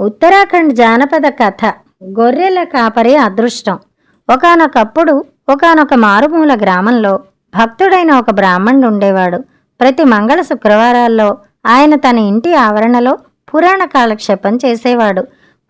ఉత్తరాఖండ్ జానపద కథ. గొర్రెల కాపరి అదృష్టం. ఒకానొకప్పుడు ఒకానొక మారుమూల గ్రామంలో భక్తుడైన ఒక బ్రాహ్మణుడు ఉండేవాడు. ప్రతి మంగళ శుక్రవారాల్లో ఆయన తన ఇంటి ఆవరణలో పురాణ కాలక్షేపం చేసేవాడు.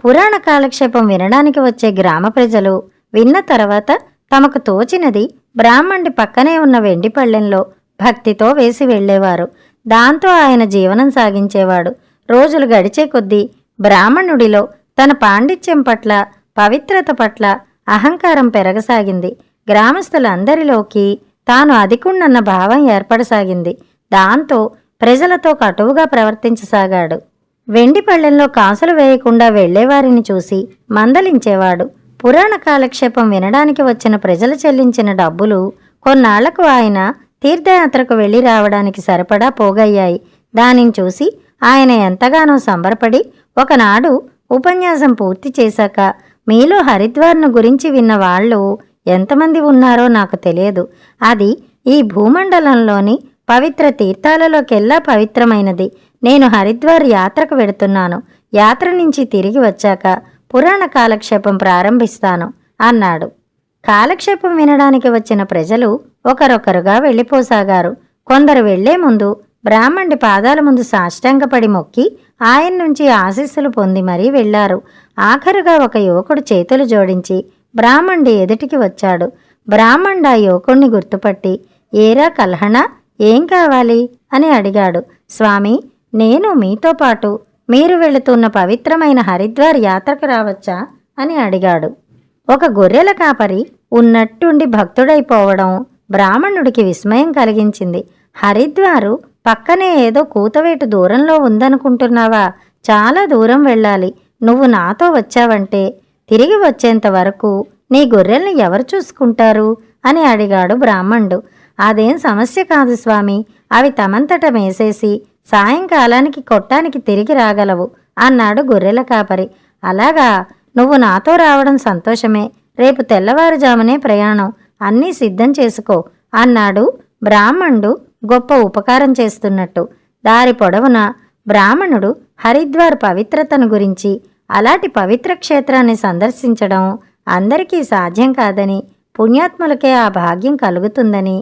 పురాణ కాలక్షేపం వినడానికి వచ్చే గ్రామ ప్రజలు విన్న తర్వాత తమకు తోచినది బ్రాహ్మణుడి పక్కనే ఉన్న వెండి పళ్ళెంలో భక్తితో వేసి వెళ్ళేవారు. దాంతో ఆయన జీవనం సాగించేవాడు. రోజులు గడిచే కొద్దీ బ్రాహ్మణుడిలో తన పాండిత్యం పట్ల, పవిత్రత పట్ల అహంకారం పెరగసాగింది. గ్రామస్తులందరిలోకి తాను అధికుణ్ణన్న భావం ఏర్పడసాగింది. దాంతో ప్రజలతో కటువుగా ప్రవర్తించసాగాడు. వెండి పళ్ళెంలో కాసులు వేయకుండా వెళ్లేవారిని చూసి మందలించేవాడు. పురాణ కాలక్షేపం వినడానికి వచ్చిన ప్రజలు చెల్లించిన డబ్బులు కొన్నాళ్లకు ఆయన తీర్థయాత్రకు వెళ్లి రావడానికి సరిపడా పోగయ్యాయి. దానిని చూసి ఆయన ఎంతగానో సంబరపడి ఒకనాడు ఉపన్యాసం పూర్తి చేశాక, మీలో హరిద్వార్ను గురించి విన్న వాళ్ళు ఎంతమంది ఉన్నారో నాకు తెలియదు. అది ఈ భూమండలంలోని పవిత్ర తీర్థాలలోకెల్లా పవిత్రమైనది. నేను హరిద్వార్ యాత్రకు వెడుతున్నాను. యాత్ర నుంచి తిరిగి వచ్చాక పురాణ కాలక్షేపం ప్రారంభిస్తాను అన్నాడు. కాలక్షేపం వినడానికి వచ్చిన ప్రజలు ఒకరొకరుగా వెళ్ళిపోసాగారు. కొందరు వెళ్లే ముందు బ్రాహ్మణుడి పాదాల ముందు సాష్టాంగపడి మొక్కి ఆయన నుంచి ఆశీస్సులు పొంది మరీ వెళ్లారు. ఆఖరుగా ఒక యువకుడు చేతులు జోడించి బ్రాహ్మణుడి ఎదుటికి వచ్చాడు. బ్రాహ్మణుడు ఆ యువకుణ్ణి గుర్తుపట్టి, ఏరా కల్హణ, ఏం కావాలి అని అడిగాడు. స్వామి, నేను మీతో పాటు మీరు వెళుతున్న పవిత్రమైన హరిద్వార్ యాత్రకు రావచ్చా అని అడిగాడు. ఒక గొర్రెల కాపరి ఉన్నట్టుండి భక్తుడైపోవడం బ్రాహ్మణుడికి విస్మయం కలిగించింది. హరిద్వారు పక్కనే ఏదో కూతవేటు దూరంలో ఉందనుకుంటున్నావా? చాలా దూరం వెళ్ళాలి. నువ్వు నాతో వచ్చావంటే తిరిగి వచ్చేంత వరకు నీ గొర్రెల్ని ఎవరు చూసుకుంటారు అని అడిగాడు బ్రాహ్మణుడు. అదేం సమస్య కాదు స్వామి, అవి తమంతట మేసేసి సాయంకాలానికి కొట్టానికి తిరిగి రాగలవు అన్నాడు గొర్రెల కాపరి. అలాగా, నువ్వు నాతో రావడం సంతోషమే. రేపు తెల్లవారుజామునే ప్రయాణం. అన్నీ సిద్ధం చేసుకో అన్నాడు బ్రాహ్మణుడు గొప్ప ఉపకారం చేస్తున్నట్టు. దారి పొడవున బ్రాహ్మణుడు హరిద్వార్ పవిత్రతను గురించి, అలాంటి పవిత్ర క్షేత్రాన్ని సందర్శించడం అందరికీ సాధ్యం కాదని, పుణ్యాత్ములకే ఆ భాగ్యం కలుగుతుందని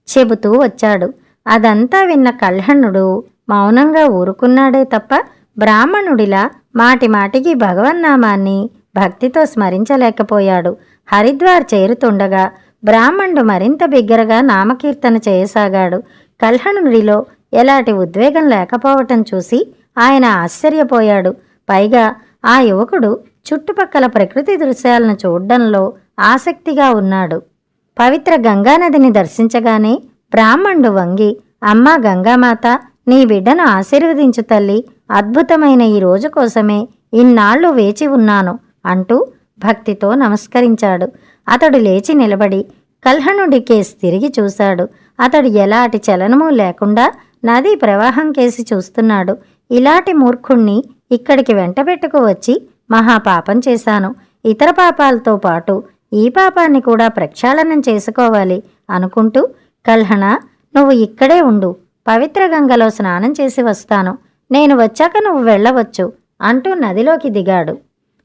చెబుతూ వచ్చాడు. అదంతా విన్న కల్హణుడు మౌనంగా ఊరుకున్నాడే తప్ప బ్రాహ్మణుడిలా మాటిమాటికి భగవన్నామాన్ని భక్తితో స్మరించలేకపోయాడు. హరిద్వార్ చేరుతుండగా బ్రాహ్మణుడు మరింత బిగ్గరగా నామకీర్తన చేయసాగాడు. కల్హణుడిలో ఎలాంటి ఉద్వేగం లేకపోవటం చూసి ఆయన ఆశ్చర్యపోయాడు. పైగా ఆ యువకుడు చుట్టుపక్కల ప్రకృతి దృశ్యాలను చూడ్డంలో ఆసక్తిగా ఉన్నాడు. పవిత్ర గంగానదిని దర్శించగానే బ్రాహ్మణుడు వంగి, అమ్మా గంగామాత, నీ బిడ్డను ఆశీర్వదించు తల్లి. అద్భుతమైన ఈ రోజు కోసమే ఇన్నాళ్లు వేచి ఉన్నాను అంటూ భక్తితో నమస్కరించాడు. అతడు లేచి నిలబడి కల్హణుడి కేసి తిరిగి చూశాడు. అతడు ఎలాంటి చలనమూ లేకుండా నదీ ప్రవాహం కేసి చూస్తున్నాడు. ఇలాంటి మూర్ఖుణ్ణి ఇక్కడికి వెంటబెట్టుకు వచ్చి మహాపాపం చేశాను. ఇతర పాపాలతో పాటు ఈ పాపాన్ని కూడా ప్రక్షాళనం చేసుకోవాలి అనుకుంటూ, కల్హణ, నువ్వు ఇక్కడే ఉండు. పవిత్ర గంగలో స్నానం చేసి వస్తాను. నేను వచ్చాక నువ్వు వెళ్ళవచ్చు అంటూ నదిలోకి దిగాడు.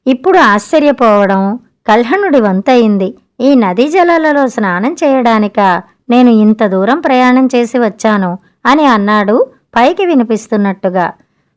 ఇప్పుడు ఆశ్చర్యపోవడం కల్హణుడి వంతయింది. ఈ నదీ జలాలలో స్నానం చేయడానిక నేను ఇంత దూరం ప్రయాణం చేసి వచ్చాను అని అన్నాడు పైకి వినిపిస్తున్నట్టుగా.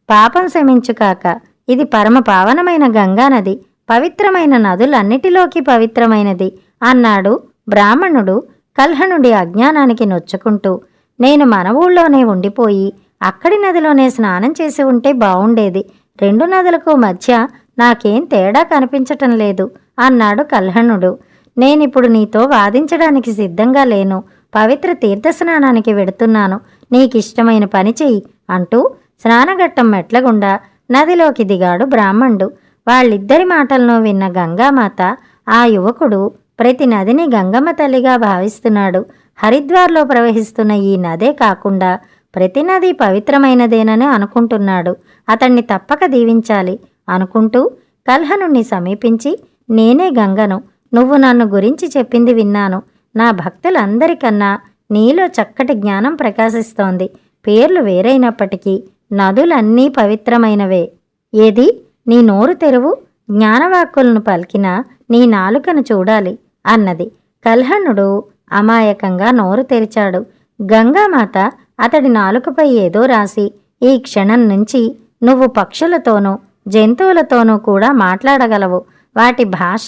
పాపం శమించుకాక, ఇది పరమ పావనమైన గంగానది, పవిత్రమైన నదులన్నిటిలోకి పవిత్రమైనది అన్నాడు బ్రాహ్మణుడు కల్హణుడి అజ్ఞానానికి నొచ్చుకుంటూ. నేను మన ఊళ్ళోనే ఉండిపోయి అక్కడి నదిలోనే స్నానం చేసి ఉంటే బావుండేది. రెండు నదులకు మధ్య నాకేం తేడా కనిపించటం లేదు అన్నాడు కల్హణుడు. నేనిప్పుడు నీతో వాదించడానికి సిద్ధంగా లేను. పవిత్ర తీర్థస్నానానికి వెడుతున్నాను. నీకిష్టమైన పని చెయ్యి అంటూ స్నానఘట్టం మెట్లగుండా నదిలోకి దిగాడు బ్రాహ్మణుడు. వాళ్ళిద్దరి మాటలను విన్న గంగామాత, ఆ యువకుడు ప్రతి నదిని గంగమ్మ తల్లిగా భావిస్తున్నాడు. హరిద్వార్లో ప్రవహిస్తున్న ఈ నదే కాకుండా ప్రతి నది పవిత్రమైనదేనని అనుకుంటున్నాడు. అతన్ని తప్పక దీవించాలి అనుకుంటూ కల్హణుణ్ణి సమీపించి, నేనే గంగను. నువ్వు నన్ను గురించి చెప్పింది విన్నాను. నా భక్తులందరికన్నా నీలో చక్కటి జ్ఞానం ప్రకాశిస్తోంది. పేర్లు వేరైనప్పటికీ నదులన్నీ పవిత్రమైనవే. ఏది, నీ నోరు తెరువు, జ్ఞానవాక్కులను పలికిన నీ నాలుకను చూడాలి అన్నది. కల్హణుడు అమాయకంగా నోరు తెరిచాడు. గంగామాత అతడి నాలుకపై ఏదో రాసి, ఈ క్షణం నుంచి నువ్వు పక్షులతోనూ జంతువులతోనూ కూడా మాట్లాడగలవు. వాటి భాష,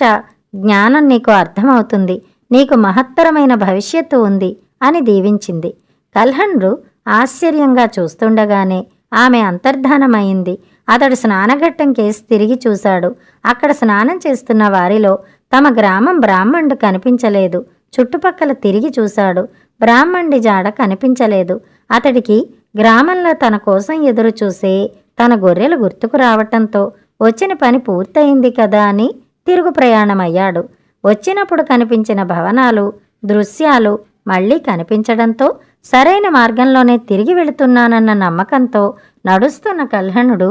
జ్ఞానం నీకు అర్థమవుతుంది. నీకు మహత్తరమైన భవిష్యత్తు ఉంది అని దీవించింది. కల్హణుడు ఆశ్చర్యంగా చూస్తుండగానే ఆమె అంతర్ధానమైంది. అతడు స్నానఘట్టం కేసి తిరిగి చూశాడు. అక్కడ స్నానం చేస్తున్న వారిలో తమ గ్రామం బ్రాహ్మణుడు కనిపించలేదు. చుట్టుపక్కల తిరిగి చూశాడు. బ్రాహ్మణుడి జాడ కనిపించలేదు. అతడికి గ్రామంలో తన కోసం ఎదురు చూసే తన గొర్రెలు గుర్తుకు రావటంతో వచ్చిన పని పూర్తయింది కదా అని తిరుగు ప్రయాణమయ్యాడు. వచ్చినప్పుడు కనిపించిన భవనాలు, దృశ్యాలు మళ్ళీ కనిపించడంతో సరైన మార్గంలోనే తిరిగి వెళుతున్నానన్న నమ్మకంతో నడుస్తున్న కల్హణుడు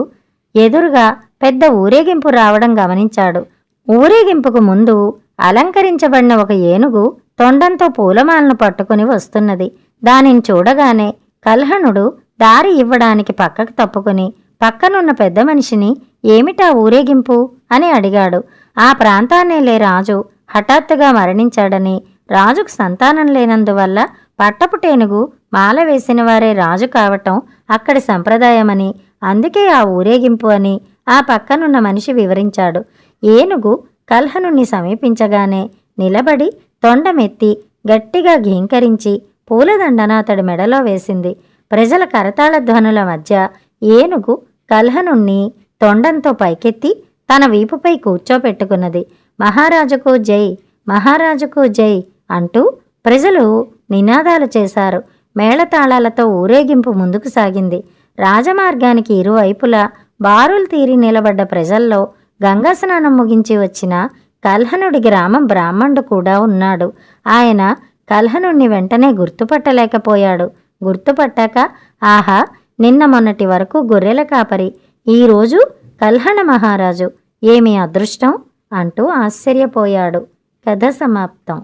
ఎదురుగా పెద్ద ఊరేగింపు రావడం గమనించాడు. ఊరేగింపుకు ముందు అలంకరించబడిన ఒక ఏనుగు తొండంతో పూలమాలను పట్టుకుని వస్తున్నది. దానిని చూడగానే కల్హణుడు దారి ఇవ్వడానికి పక్కకు తప్పుకుని పక్కనున్న పెద్ద మనిషిని ఏమిటా ఊరేగింపు అని అడిగాడు. ఆ ప్రాంతాన్నేలే రాజు హఠాత్తుగా మరణించాడని, రాజుకు సంతానం లేనందువల్ల పట్టపుటేనుగు మాల వేసిన వారే రాజు కావటం అక్కడి సంప్రదాయమని, అందుకే ఆ ఊరేగింపు అని ఆ పక్కనున్న మనిషి వివరించాడు. ఏనుగు కల్హణుణ్ణి సమీపించగానే నిలబడి తొండమెత్తి గట్టిగా ఘీంకరించి పూలదండన అతడి మెడలో వేసింది. ప్రజల కరతాళ ధ్వనుల మధ్య ఏనుగు కల్హణుణ్ణి తొండంతో పైకెత్తి తన వీపుపై కూర్చోపెట్టుకున్నది. మహారాజుకు జై, మహారాజుకు జై అంటూ ప్రజలు నినాదాలు చేశారు. మేళతాళాలతో ఊరేగింపు ముందుకు సాగింది. రాజమార్గానికి ఇరువైపులా బారులు తీరి నిలబడ్డ ప్రజల్లో గంగా స్నానం ముగించి వచ్చిన కల్హణుడి గ్రామం బ్రాహ్మణుడు కూడా ఉన్నాడు. ఆయన కల్హణుణ్ణి వెంటనే గుర్తుపట్టలేకపోయాడు. గుర్తుపట్టాక, ఆహా, నిన్న మొన్నటి వరకు గొర్రెల కాపరి, ఈరోజు కల్హణ మహారాజు, ఏమి అదృష్టం అంటూ ఆశ్చర్యపోయాడు. కథ సమాప్తం.